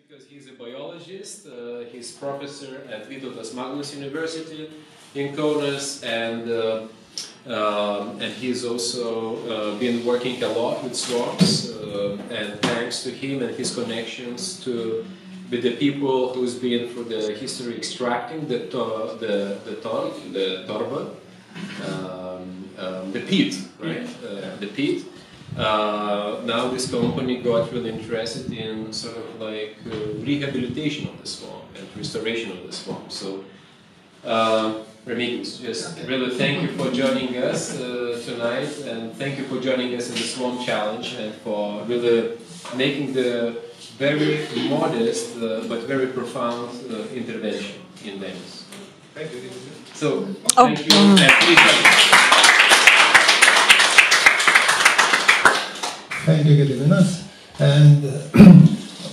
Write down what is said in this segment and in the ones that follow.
because he's a biologist. He's professor at VDU University in Kaunas, and he's also been working a lot with swamps. And thanks to him and his connections with the people who's been through the history extracting the torba, the peat, right? The peat. Now this company got really interested in sort of like rehabilitation of the swamp and restoration of the swamp. So, Remigijus, just really thank you for joining us tonight, and thank you for joining us in the Swamp Challenge and for really making the very modest but very profound intervention in Venice. Thank you. So, thank you. And please Thank you, Gediminas. And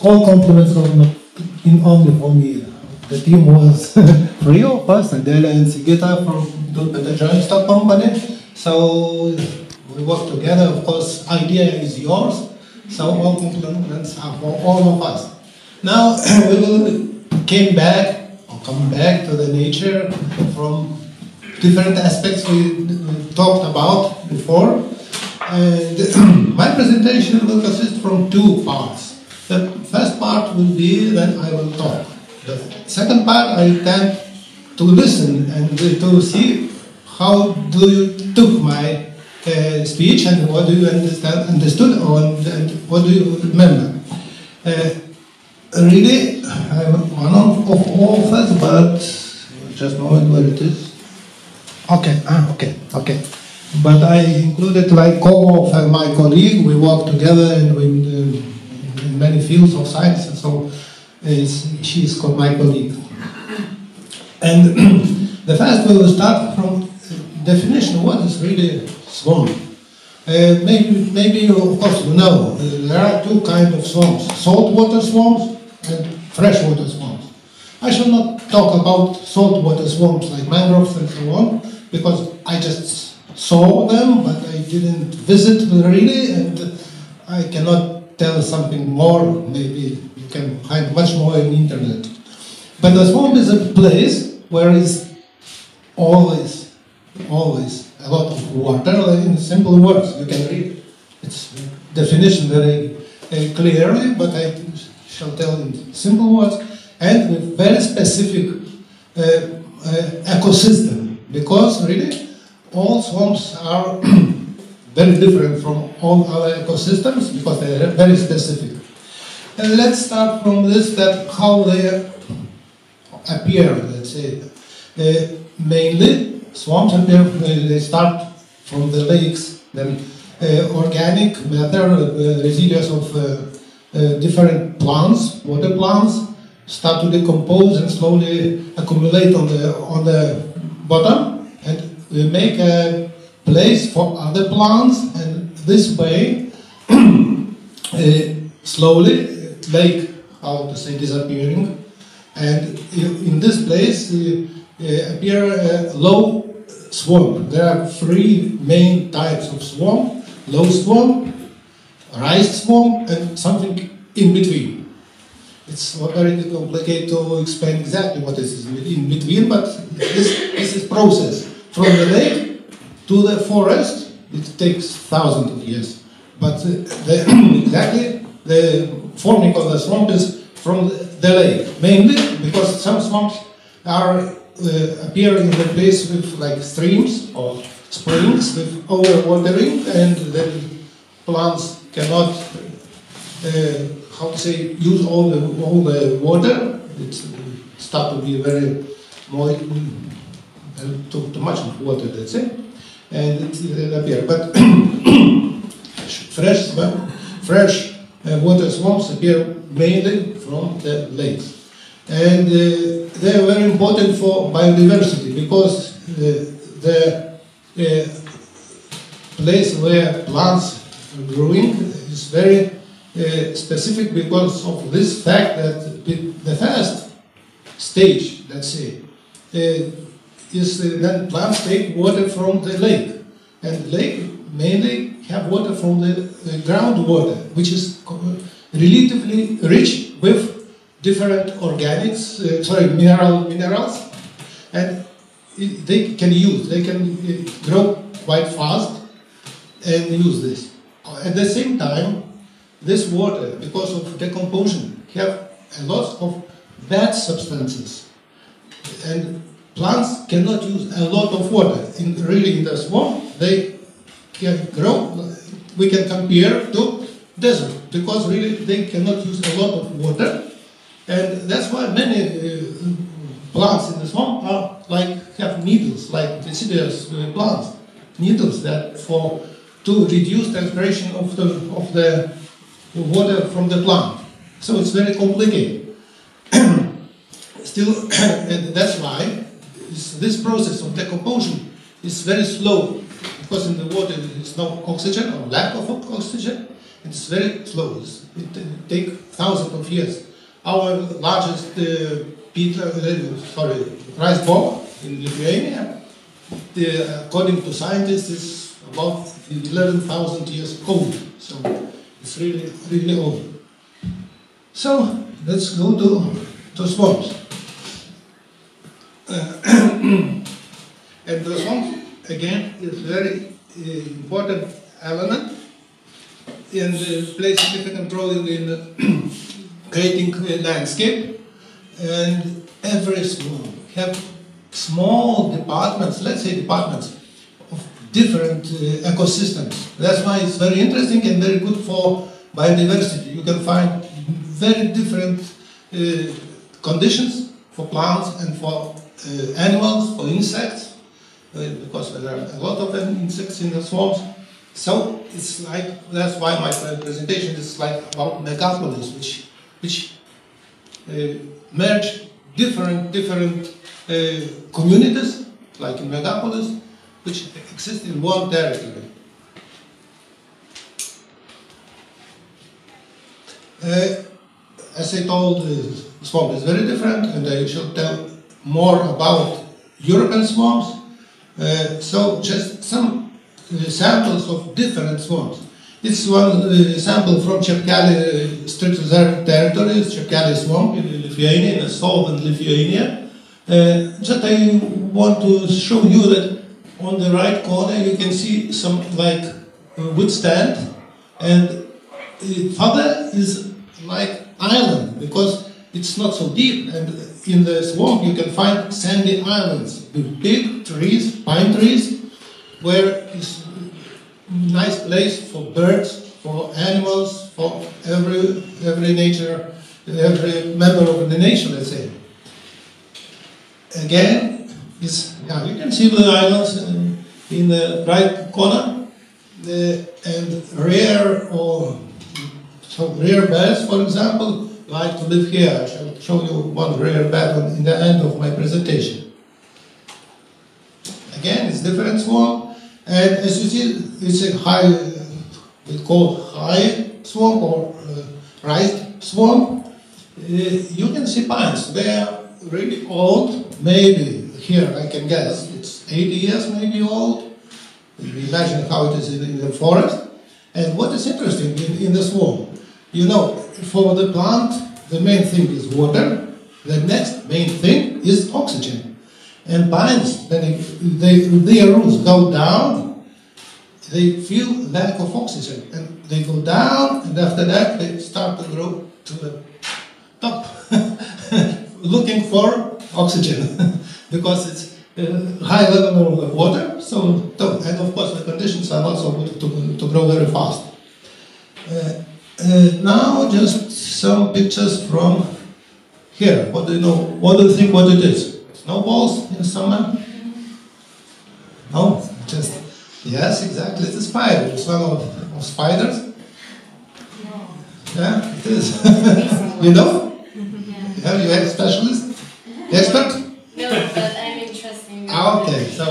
all compliments in only for me. The team was three of us, Adela and Sigita from the joint stock company. So we work together. Of course, idea is yours. So all compliments are for all of us. Now we will come back to the nature from different aspects we talked about before. And my presentation will consist from two parts. The first part will be that I will talk. The second part, I tend to listen and to see how do you took my speech and what do you understood and what do you remember. Really, I'm one of authors, but just a moment where it is. Okay. But I included like co-author my colleague. We work together in many fields of science, and so she is called my colleague. And the first we will start from definition. What is really swamp? Maybe of course you know there are two kinds of swamps: saltwater swamps and freshwater swamps. I shall not talk about saltwater swamps like mangroves and so on, because I just saw them, but I didn't visit really, and I cannot tell something more. Maybe you can find much more in the internet. But the swamp is a place where is always a lot of water. In simple words, you can read its definition very clearly, but I shall tell in simple words, and with very specific ecosystem, because really all swamps are very different from all other ecosystems because they are very specific. And let's start from this, that how they appear, let's say. Mainly, swamps appear, they start from the lakes, then organic matter, residues of different plants, water plants, start to decompose and slowly accumulate on the bottom, and we make a place for other plants, and this way slowly lake, how to say, disappearing, and in this place appear a low swamp. There are three main types of swamp: low swamp, raised swamp, and something in between. It's very complicated to explain exactly what is in between, but this is process. From the lake to the forest, it takes thousands of years. But exactly the forming of the swamp is from the lake, mainly because some swamps appear in the place with like streams or springs with overwatering, and then plants cannot, how to say, use all the water. It starts to be very moist. Too much water, let's say, and it appear. But fresh water swamps appear mainly from the lakes, and they are very important for biodiversity because the place where plants are growing is very specific because of this fact that the first stage, let's say, is that plants take water from the lake, and the lake mainly have water from the groundwater, which is relatively rich with different organics, minerals, and they can grow quite fast and use this. At the same time, this water, because of decomposition, have a lot of bad substances, and plants cannot use a lot of water. In the swamp, they can grow. We can compare to desert because really they cannot use a lot of water, and that's why many plants in the swamp are have needles, like deciduous plants, needles that to reduce transpiration of the water from the plant. So it's very complicated. Still, and that's why this process of decomposition is very slow, because in the water there is no oxygen or lack of oxygen. It's very slow. It takes thousands of years. Our largest rice bowl in Lithuania, according to scientists, is about 11,000 years old. So it's really, really old. So let's go to swamps. And the swamp, again, is very important element and plays significant role in creating a landscape. And every swamp have small departments, let's say departments, of different ecosystems. That's why it's very interesting and very good for biodiversity. You can find very different conditions for plants and for animals, for insects, because there are a lot of insects in the swamps. So it's that's why my presentation is about Megapolis, which merge different communities, like in Megapolis, which exist in one territory. As I told, the swamp is very different, and I shall tell more about European swamps. So just some samples of different swamps. It's one sample from Čepkeliai strict reserve territories, Čepkeliai swamp in Lithuania, in the southern Lithuania. Just I want to show you that on the right corner you can see some wood stand, and further is like island, because it's not so deep, and in the swamp you can find sandy islands with big trees, pine trees, where it's nice place for birds, for animals, for every nature, every member of the nation, let's say. Again, you can see the islands in the right corner, and rare birds, for example, like to live here. I shall show you one rare bird in the end of my presentation. Again, it's different swamp. And as you see, it's a we call high swamp or rice swamp. You can see pines. They are really old. Maybe here I can guess it's 80 years maybe old. Imagine how it is in the forest. And what is interesting in the swamp, for the plant, the main thing is water. The next main thing is oxygen. And pines, when their roots go down, they feel lack of oxygen, and they go down, and after that they start to grow to the top, looking for oxygen, because it's a high level of water. So, and of course the conditions are not so good to grow very fast. Now just some pictures from here. What do you know? What do you think what it is? Snowballs in summer? No, yes, exactly. It's a spider. It's one of spiders. Yeah, it is. You know? Yeah, you are a specialist? Expert? No, but I'm interested in okay, so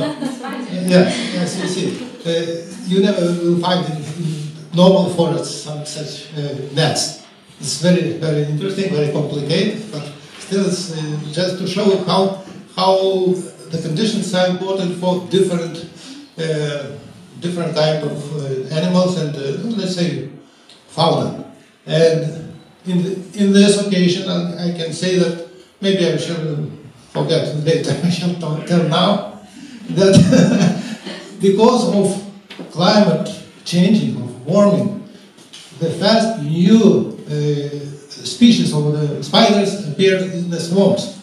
yes, you see. You never will find in normal forests such nets. It's very, very interesting, very complicated, but still it's just to show how the conditions are important for different type of animals and let's say fauna. And in this occasion, I can say that maybe I shall forget later, I shall tell now, that because of climate changing, of warming, the first new species of the spiders appeared in the swamps,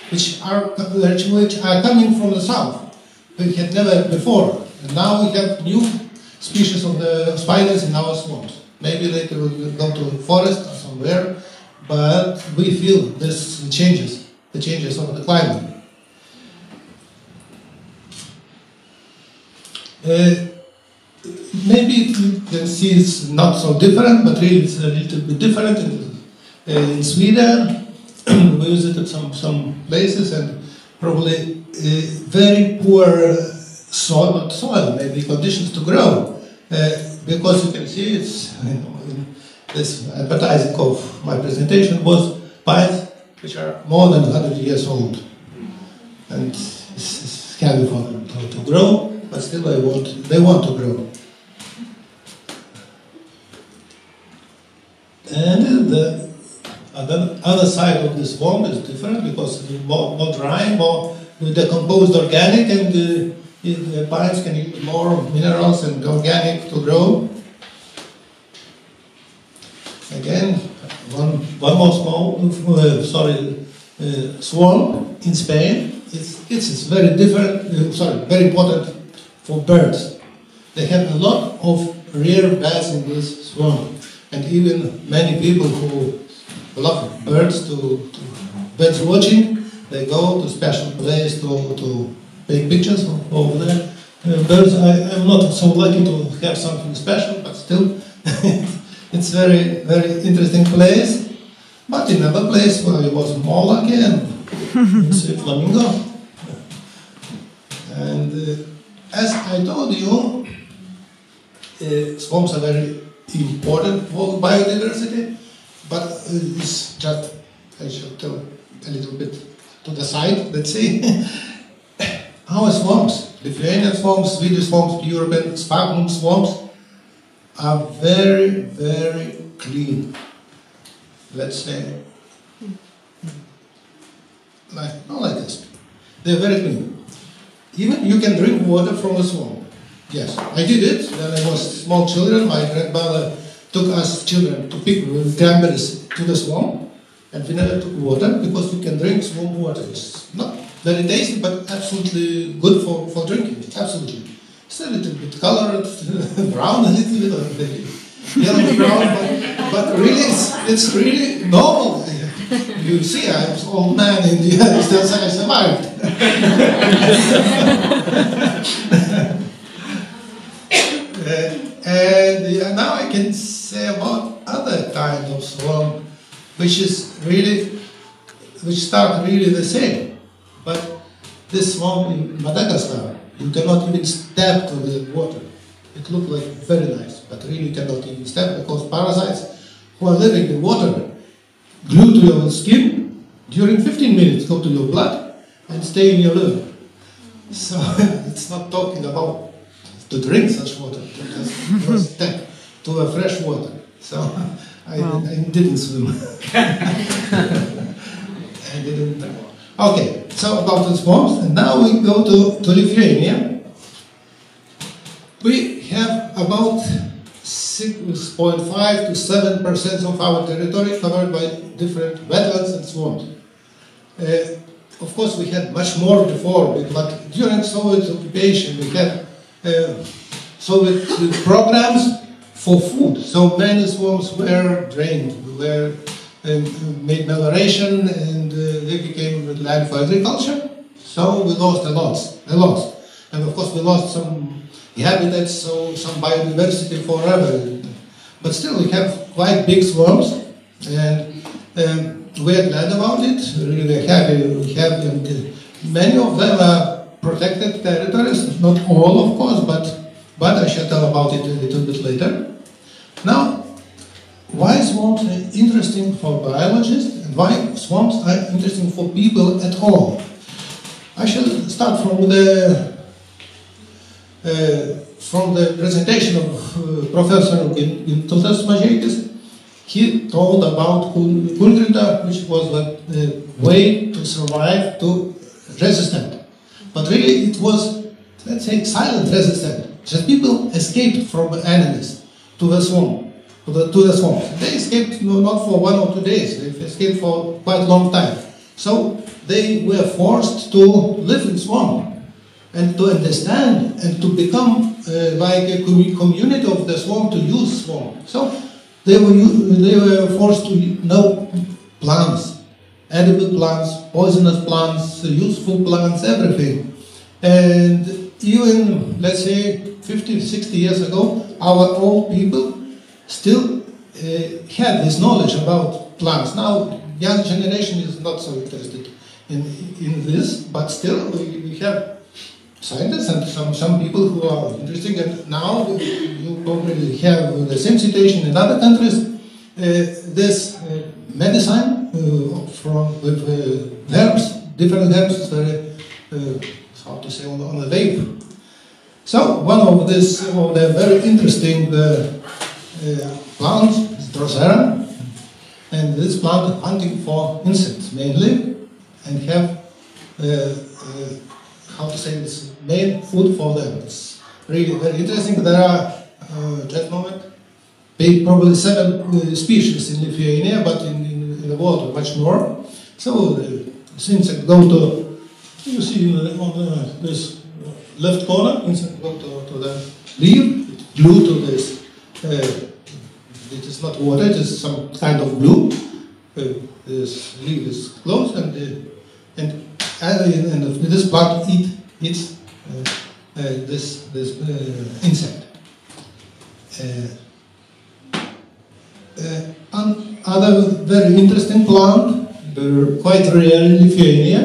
which are coming from the south. We had never before. And now we have new species of the spiders in our swamps. Maybe later we'll go to the forest or somewhere, but we feel this changes, the changes of the climate. Maybe you can see it's not so different, but really it's a little bit different. In Sweden, we visited some places and probably very poor soil, not soil, maybe conditions to grow. Because you can see it's, in this advertising of my presentation was pines which are more than 100 years old. And it's scary for them to grow, but still they want to grow. And the other side of this swamp is different because it's more dry, more decomposed organic, and the pines can use more minerals and organic to grow. Again, one more swamp in Spain. It's very different. Very important for birds. They have a lot of rare birds in this swamp, and even many people who love birds to birds watching, they go to special place to take pictures of the birds. I'm not so lucky to have something special, but still, it's very, very interesting place. But in another place where I was more lucky, and it's a flamingo. And as I told you, swamps are very important for biodiversity, but it's just, I should tell a little bit to the side, let's see. Our swamps, Lithuanian swamps, Swedish swamps, European sphagnum swamps, are very, very clean. Let's say, not like this. They're very clean. Even you can drink water from the swamp. Yes, I did it when I was small children. My grandmother took us children to pick cranberries to the swamp, and we never took water because you can drink swamp water. It's not very tasty, but absolutely good for drinking. Absolutely. It's a little bit colored, brown a little bit, or maybe yellow brown, but really it's really normal. You see, I'm an old man in the United States, I survived. And now I can say about other kind of swamp, which start really the same. But this swamp in Madagascar, you cannot even step to the water. It looks like very nice, but really you cannot even step because parasites who are living in water glue to your skin during 15 minutes, go to your blood and stay in your liver. So it's not talking about to drink such water, to step to a fresh water. So I didn't swim. I didn't. Okay, so about the swamps, and now we go to Lithuania. We have about 6.5 to 7% of our territory covered by different wetlands and swamps. Of course, we had much more before, but during Soviet occupation, we had Soviet programs for food. So many swamps were drained, were made melioration, and they became land for agriculture. So we lost a lot. And of course, we lost some habitats, so some biodiversity forever. But still, we have quite big swamps, and we're glad about it. Really happy we have them. Many of them are protected territories, not all, of course, but I shall tell about it a little bit later. Now, why swamps are interesting for biologists, and why swamps are interesting for people at all? I shall start from the presentation of Professor Gintautas Mažeikis. he told about Kulgrita, which was the way to survive to resistant. But really it was, let's say, silent resistant. Just people escaped from enemies to the swamp, to the swamps. They escaped not for 1 or 2 days, they escaped for quite a long time. So they were forced to live in swamp and to understand and to become like a community of the swamp, to use swamp. So they were forced to know plants, edible plants, poisonous plants, useful plants, everything. And even, let's say, 50, 60 years ago, our old people still had this knowledge about plants. Now, young generation is not so interested in this, but still we have scientists and some people who are interested. And now you probably have the same situation in other countries. This medicine with herbs, different herbs, is very, how to say, on the wave. So one of the very interesting plants is Drosera, and this plant hunting for insects mainly, and have how to say, it's main food for them. It's really very interesting. There are just a moment, probably 7 species in Lithuania, but in the world much more. So since I go to, you see on this left corner, insect go to the leaf, it's glue to this. It is not water, it is some kind of glue. This leaf is closed, and this plant eats this insect. Another very interesting plant, quite rare in Lithuania,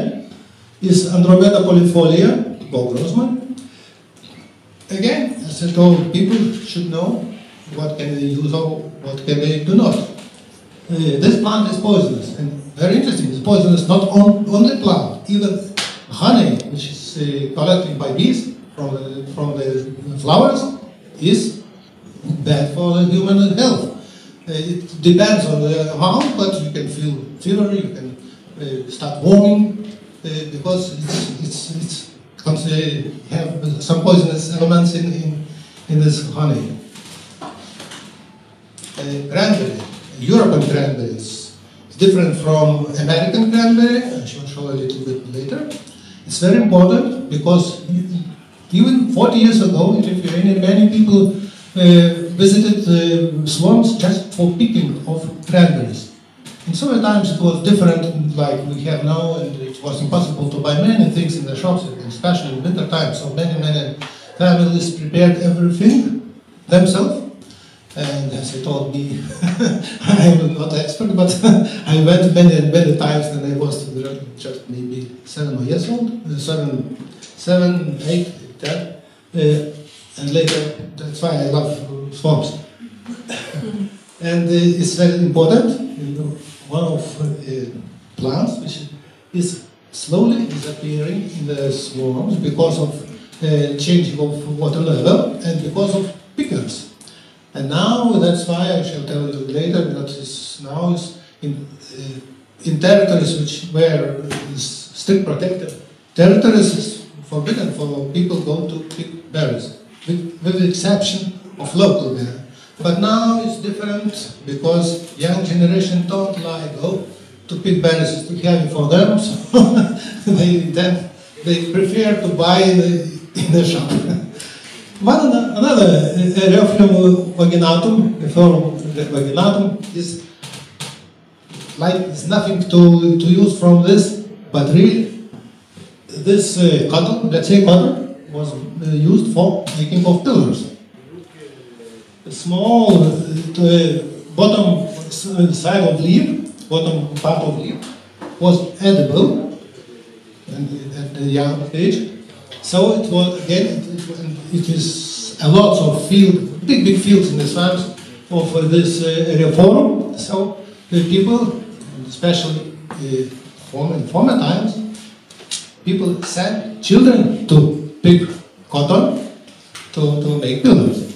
is Andromeda polifolia, Bogrosman. Again, as I told, people should know what can they use or what can they do not. This plant is poisonous, and very interesting. It's poisonous not only plant, even honey, which is collected by bees from the flowers, is bad for the human health. It depends on the amount, but you can feel fever, you can start warming, because it's have some poisonous elements in this honey. Cranberry, European cranberry is different from American cranberry. I shall show a little bit later. It's very important because even 40 years ago in Lithuania, many people visited swamps just for picking of cranberries. In summer times it was different, like we have now, and it was impossible to buy many things in the shops, especially in winter time. So many families prepared everything themselves. And as I told me, I am not expert, but I went many times, and I was just maybe 7 years old, 7, 8, 10, and later. That's why I love swamps. And it's very important. One of plants which is slowly disappearing in the swamps because of changing of water level and because of pickers. And now, that's why I shall tell you later, that now is in territories where strict protected territories is forbidden for people go to pick berries, with the exception of local berries. But now it's different because young generation don't like to pick berries, to have it for them, so they prefer to buy in the shop. Another Reophyllum vaginatum is like it's nothing to use from this, but really this cotton, let's say cotton, was used for making of pillars. The small bottom side of leaf, bottom part of leaf, was edible at the young age. So it was again. It is a lot of big fields in the swamps of this area forum. So the people, especially in former times, people sent children to pick cotton to make pillars.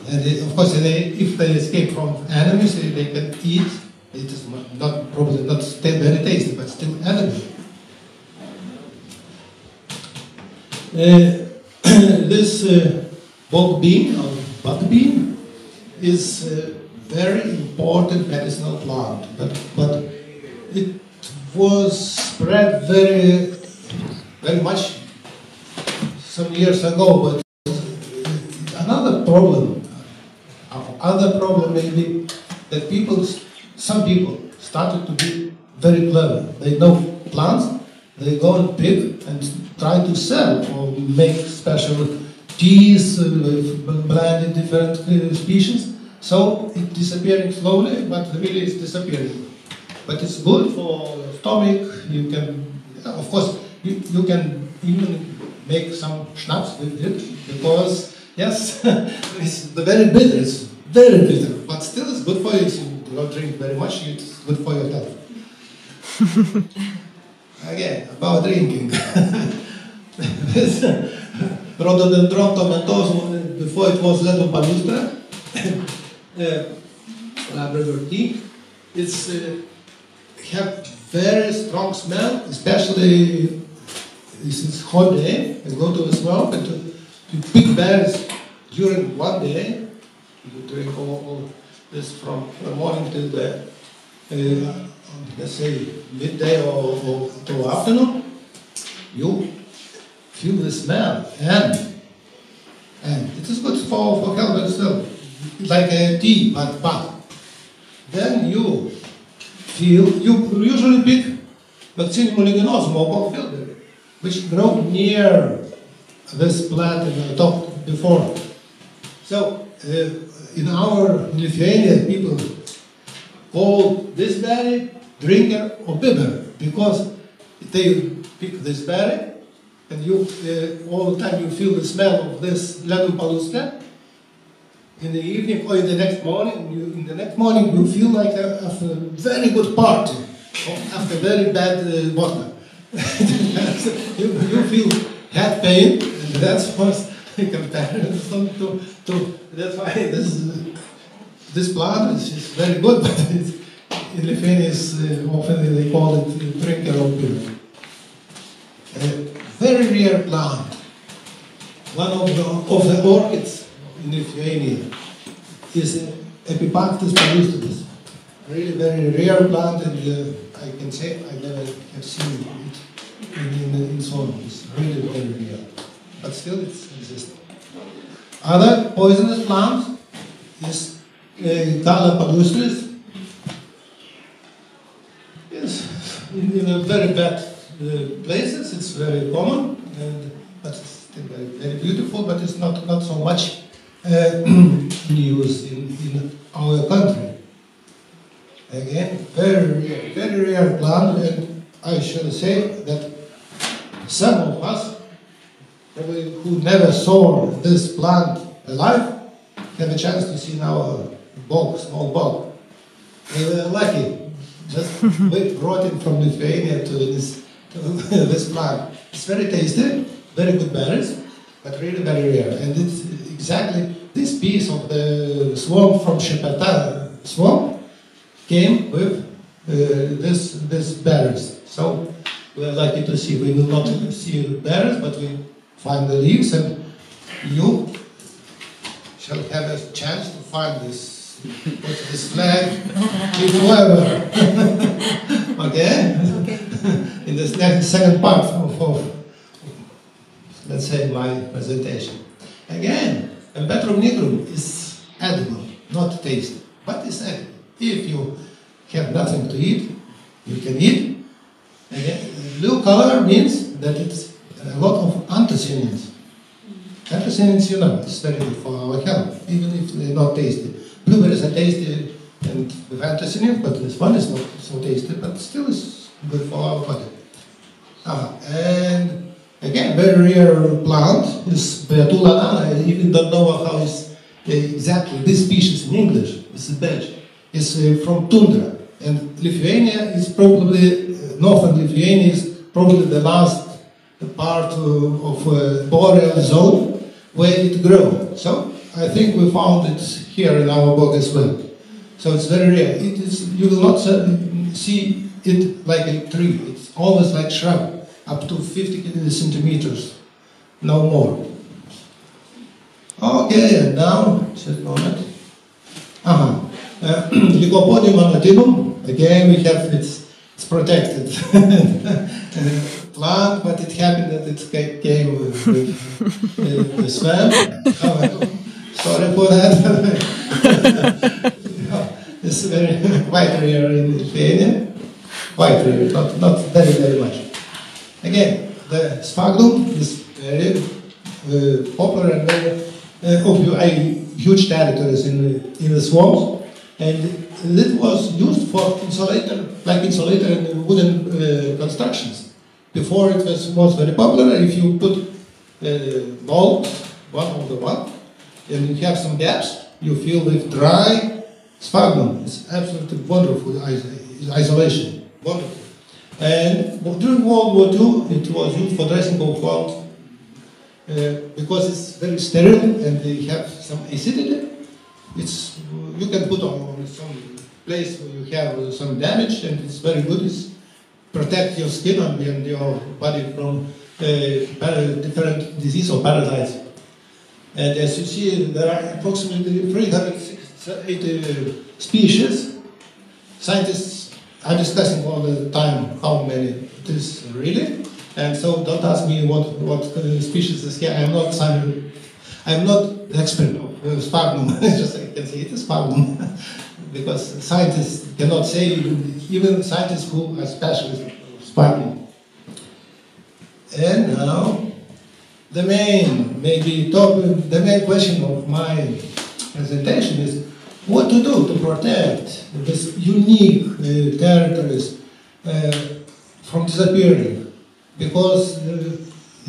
And of course, if they escape from enemies, they can eat. It is probably not very tasty, but still edible. This bog bean or buck bean is a very important medicinal plant, but it was spread very much some years ago. But another problem maybe that some people started to be very clever. They know plants, they go and pick and try to sell or make special teas, blended different species. So it's disappearing slowly, but really it's disappearing. But it's good for stomach. You can, of course, you can even make some schnapps with it, because yes, it's very bitter. It's very bitter, but still it's good for you. If you don't drink very much, it's good for your health. Again, about drinking. This rhododendron tomentosum, before it was Ledum-Palustre, Labrador tea. It's have very strong smell, especially this is hot day. You go to the swamp and to pick berries during one day. You drink all this from the morning till the let's say midday or till afternoon. You feel the smell and it is good for health itself, like a tea, but then you usually pick Vaccinium oleaginosum or bogfieldberry, which grow near this plant that I talked before. So in our Lithuania, people call this berry drinker or bibber, because they pick this berry and you all the time you feel the smell of this Ledum-Palustre. In the evening or in the next morning, you feel like after a very good party, or after very bad vodka. you feel head pain, and that's what comparison to that's why this plant is very good, but in Lithuania often they call it drinker of beer. A very rare plant. One of the orchids in Lithuania is Epipactis palustris. Really very rare plant, and I can say I never have seen it in Sweden. It's really very rare, but still it exists. Other poisonous plant is Gala palustris. Yes, in a very bad places it's very common, but it's still very beautiful. But it's not so much used in our country. Again, very rare plant, and I should say that some of us who never saw this plant alive have a chance to see now a small bog. We were lucky. Just we brought it from Lithuania to this plant. It's very tasty, very good berries, but really very rare. And it's exactly this piece of the swamp from Shepeta swamp came with this berries. So we are lucky to see. We will not see the berries, but we find the leaves, and you shall have a chance to find this flag if ever. Okay? In the second part of let's say my presentation. Again, Empetrum nigrum is edible, not tasty, but it's edible. If you have nothing to eat, you can eat. Again, blue color means that it's a lot of anthocyanins. Anthocyanins, you know, it's very good for our health, even if they're not tasty. Blueberries are tasty and with anthocyanins, but this one is not so tasty, but still is good for our body. And again, very rare plant is Beatula nana. I even don't know how is exactly this species in English. It's a badge. It's from tundra, and Lithuania is probably northern Lithuania is probably the last part of boreal zone where it grows. So I think we found it here in our book as well. So it's very rare. It is, you will not see it like a tree. It's always like shrub, up to 50 centimeters, no more. Okay, and now, just a moment. Lycopodium anatinum, again we have it's protected plant, but it happened that it came with the swamp. Sorry for that. It's very quite rare in Lithuania. Quite rare, not very, very much. Again, the sphagnum is very popular and very occupy huge territories in the swamps, and it was used for insulator, like insulator in wooden constructions. Before it was very popular. If you put balks, one on the one, and you have some gaps, you fill with dry sphagnum. It's absolutely wonderful isolation, wonderful. And during World War II, it was used for dressing of wounds because it's very sterile and they have some acidity. It's, you can put on some place where you have some damage, and it's very good. It's protect your skin and your body from different disease or parasites. And as you see, there are approximately 380 species. Scientists are discussing all the time how many it is really. And so don't ask me what species is here. I'm not expert of sphagnum. Just I can say it is sphagnum. Because scientists cannot say, even scientists who are specialists of sphagnum. And now, the main question of my presentation is what to do to protect these unique territories from disappearing. Because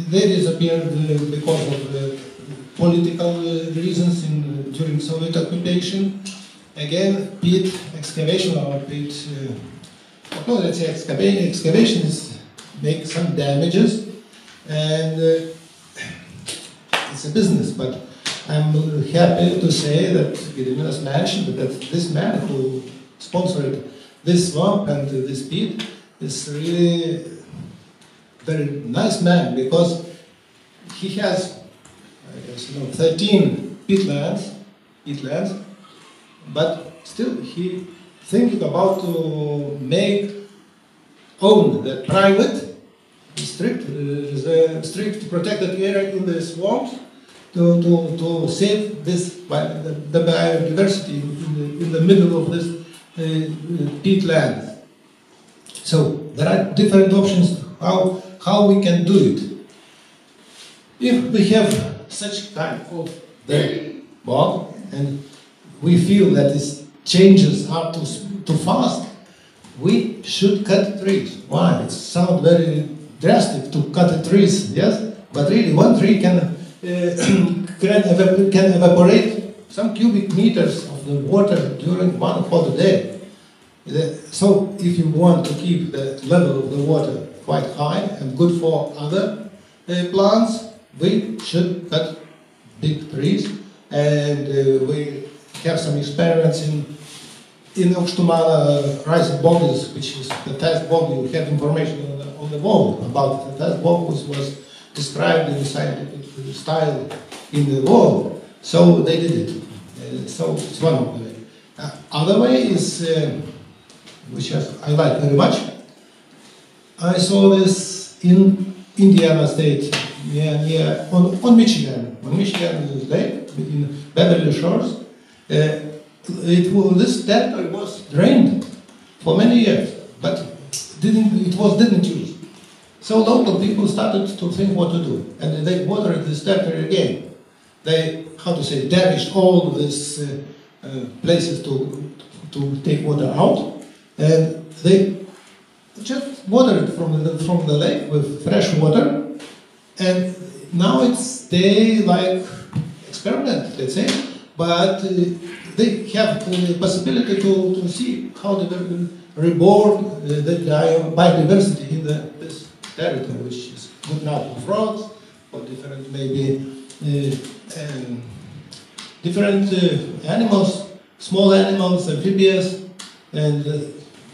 they disappeared because of political reasons during Soviet occupation. Again, peat excavation or peat, let's say excavation is make some damages, and it's a business. But I'm happy to say that Gediminas mentioned that this man who sponsored this swamp and this peat is really very nice man, because he has, I guess, 13 peatlands, but still he thinking about to own the private strict protected area in the swamps to save this the biodiversity in the middle of this peatland. So there are different options how we can do it. If we have such kind of bog and we feel that these changes are too fast, we should cut trees. Why? It sounds very drastic to cut the trees, yes? But really, one tree can evaporate some cubic meters of the water during one whole day. So if you want to keep the level of the water quite high and good for other plants, we should cut big trees. And we have some experiments in Aukštumala rice bogies, which is the first bog. You have information on the wall about the first bog, which was described in the scientific style in the wall. So they did it. So it's one of the ways. Other way is, which I like very much. I saw this in Indiana State, on Michigan. On Michigan Lake, in Beverly Shores. This territory was drained for many years, but didn't use. So local people started to think what to do, and they watered this territory again. They, damaged all these places to take water out, and they just watered from the lake with fresh water, and now they like experiment, let's say, but they have the possibility to see how they will reborn the biodiversity in this territory, which is good now for frogs, or different maybe different animals, small animals, amphibians, and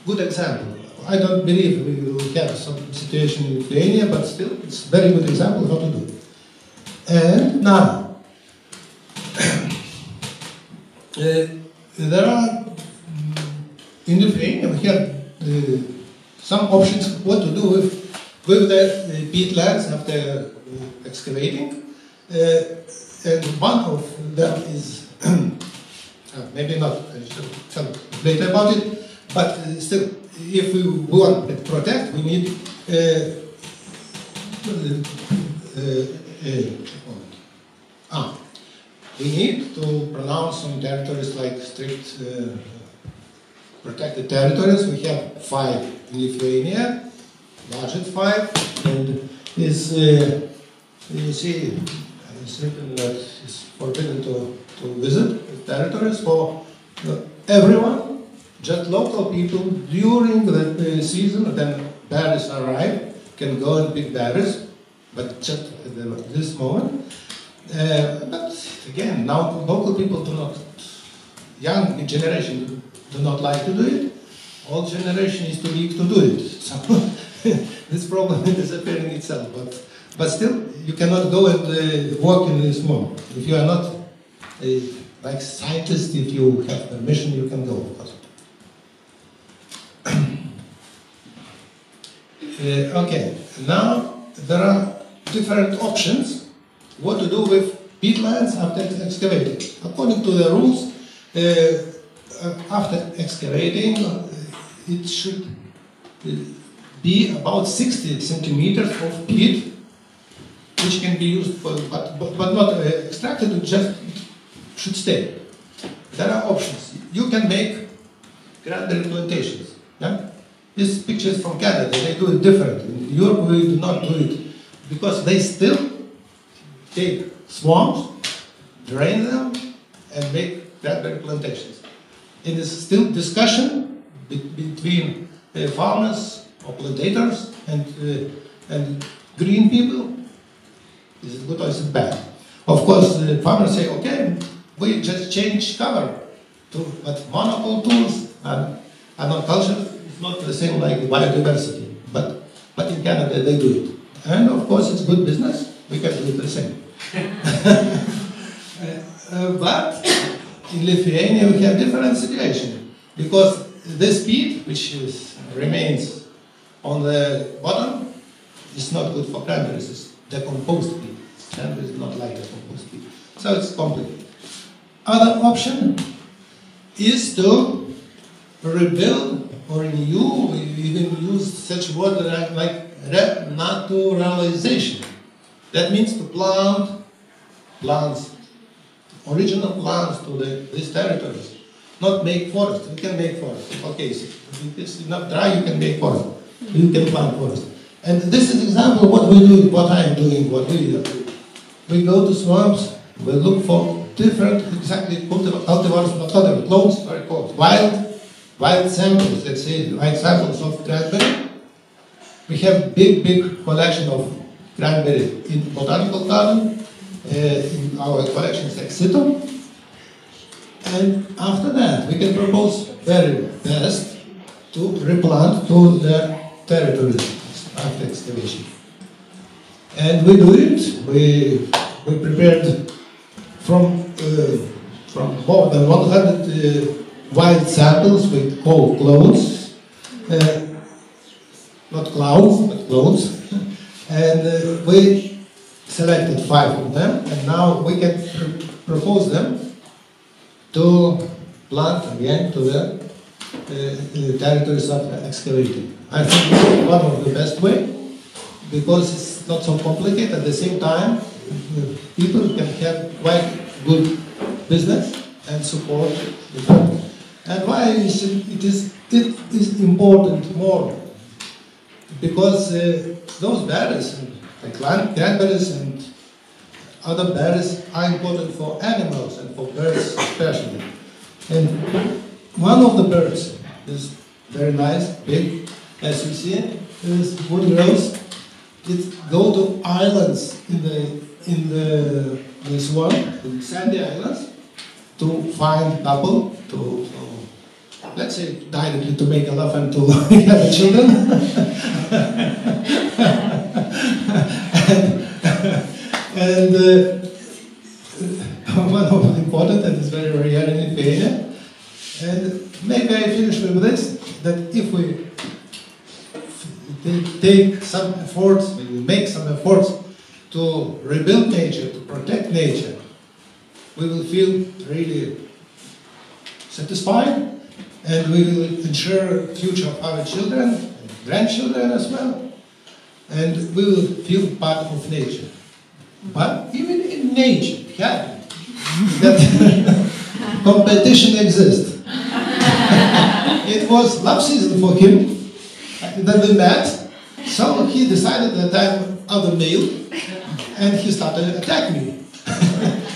good example. I don't believe we will have some situation in Lithuania, but still, it's a very good example how to do it. And now, there are, in Lithuania, we have some options what to do with the peatlands after excavating. And one of them is, maybe not, I should tell later about it, but still, if we want to protect, we need we need to pronounce some territories like strict protected territories. We have 5 in Lithuania, largest 5, and is you see it's written that it's forbidden to visit the territories for everyone, just local people during the season. Then berries arrive, can go and pick berries, but just at this moment. But again, now local people do not, young generation do not like to do it. Old generation is too weak to do it. So this problem is disappearing itself. But still, you cannot go and work in this mode. If you are not like scientist, if you have permission, you can go, of course. Okay, now there are different options what to do with peatlands after excavating. According to the rules, after excavating, it should be about 60 centimeters of peat, which can be used for, but not extracted, it just should stay. There are options. You can make cranberry plantations. Yeah? These pictures from Canada, they do it differently. In Europe, we do not do it because they still take swamps, drain them, and make cranberry plantations. It is still discussion between farmers or plantators and green people. Is it good or is it bad? Of course, the farmers say, okay, we just change cover but monocultures and agriculture is not the same like biodiversity. But in Canada they do it. And of course it's good business, we can do it the same. But in Lithuania we have different situation because this peat, which remains on the bottom, is not good for cranberries. It's decomposed peat. Cranberries is not like decomposed peat. So it's complicated. Other option is to rebuild or renew, we even use such word like renaturalization. That means to plant plants, original plants to these territories. Not make forest. You can make forest. Okay, if it's not dry, you can make forest. You can plant forest. And this is example of what we do, what I am doing, what we do. We go to swamps, we look for different, exactly, cultivars, not other, clones, very close, wild samples, let's say, wild samples of cranberry. We have big collection of cranberry in botanical garden, in our collections ex situ. And after that, we can propose very best to replant to the territories after excavation. And we do it, we prepared from more than 100 wild samples we call clones, not clouds, but clones. And we selected 5 of them, and now we can propose them to plant again to the territories of excavating. I think this is one of the best way, because it's not so complicated. At the same time, people can have quite good business and support the family. And why it is important more? Because those berries, like cranberries and other berries, are important for animals and for birds especially. And one of the birds is very nice, big, as you see, is wood rose. It go to islands in the swamp, in sandy islands, to find couple, to let's say directly to make love and to have children. and one of the important, and it's very rare in Lithuania. And maybe I finish with this, that if we take some efforts, we will make some efforts to rebuild nature, to protect nature, we will feel really satisfied, and we will ensure the future of our children and grandchildren as well, and we will feel part of nature. But even in nature, yeah, that competition exists. It was love season for him, then we met, so he decided that I'm the male, and he started attacking me.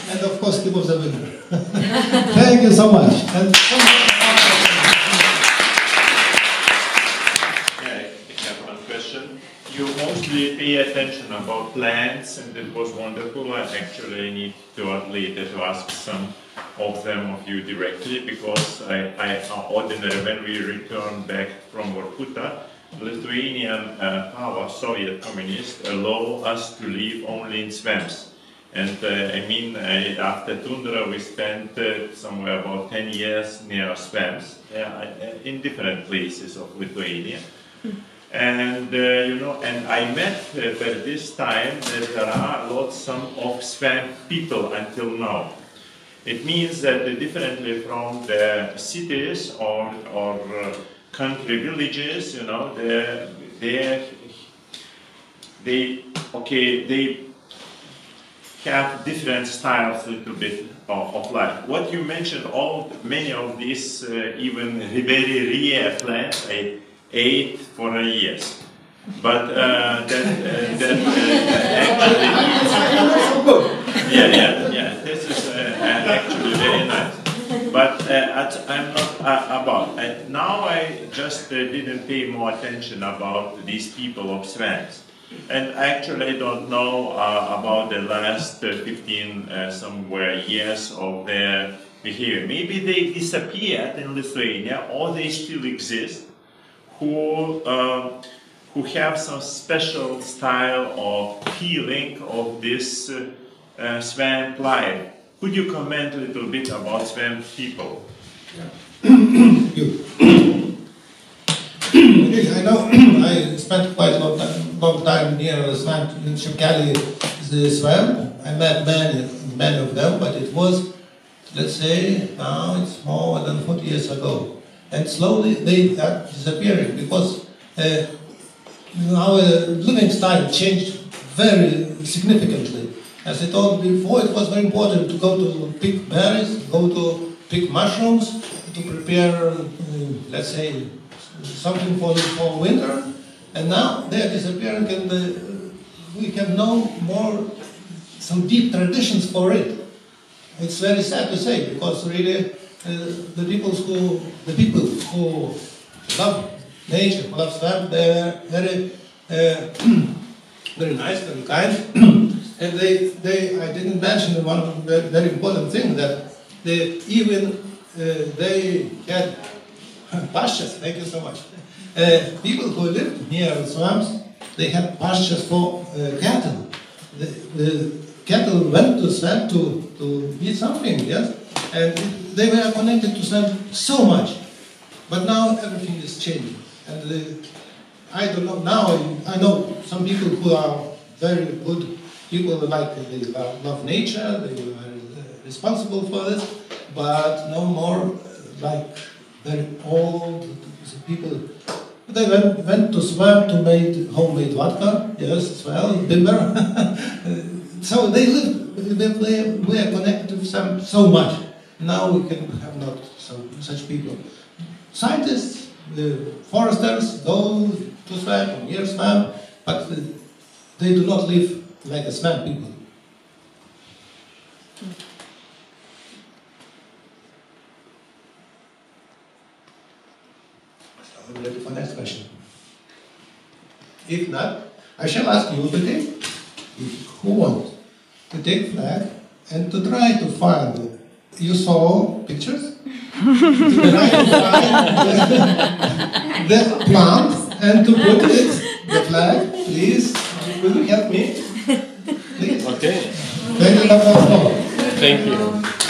And of course he was the winner. Thank you so much. And I have one question. You mostly pay attention about plants, and it was wonderful. I actually need to later to ask some of them of you directly, because I ordinarily, when we return back from Vorkuta, Lithuanian power, Soviet communists, allow us to live only in swamps. And I mean, after tundra, we spent somewhere about 10 years near swamps in different places of Lithuania. And you know, and I met by this time that there are lots of swamp people until now. It means that differently from the cities or country villages, you know, they have different styles a little bit of life. What you mentioned, many of these even very rare plants I ate for years. But actually, this is actually very nice. But I'm not about. Now I just didn't pay more attention about these people of swamps. And actually I don't know about the last 15 somewhere years of their behavior. Maybe they disappeared in Lithuania, or they still exist, who have some special style of feeling of this swamp life. Could you comment a little bit about swamp people? I know I spent quite a long time near the swamp in Shimkali, the swamp. I met many of them, but it was, let's say, now it's more than 40 years ago. And slowly they are disappearing because our living style changed very significantly. As I told before, it was very important to go to pick berries, go to pick mushrooms, to prepare, let's say, something for winter. And now they are disappearing, and we have no more some deep traditions for it. It's very sad to say, because really the people who love nature, who love swamp, they are very very nice, very kind. And I didn't mention one very important thing, that they had pastures. Thank you so much. People who lived near the swamps, they had pastures for cattle. The cattle went to swamp to eat something, yes, and they were connected to swamp so much. But now everything is changing, and I don't know. Now I know some people who are very good people, like they love nature, they are responsible for this, but no more like very old people. They went to swamp to make homemade vodka, yes, as well, bimber. So they were connected to swamp so much. Now we can have not such people. Scientists, foresters go to swamp or near swamp, but they do not live like a swamp people. I'm ready for the next question. If not, I shall ask you today, who wants to take flag and to try to find you saw pictures? To try to find the plant and to put it, the flag, please, will you help me? Please. Okay. Thank you. Thank you.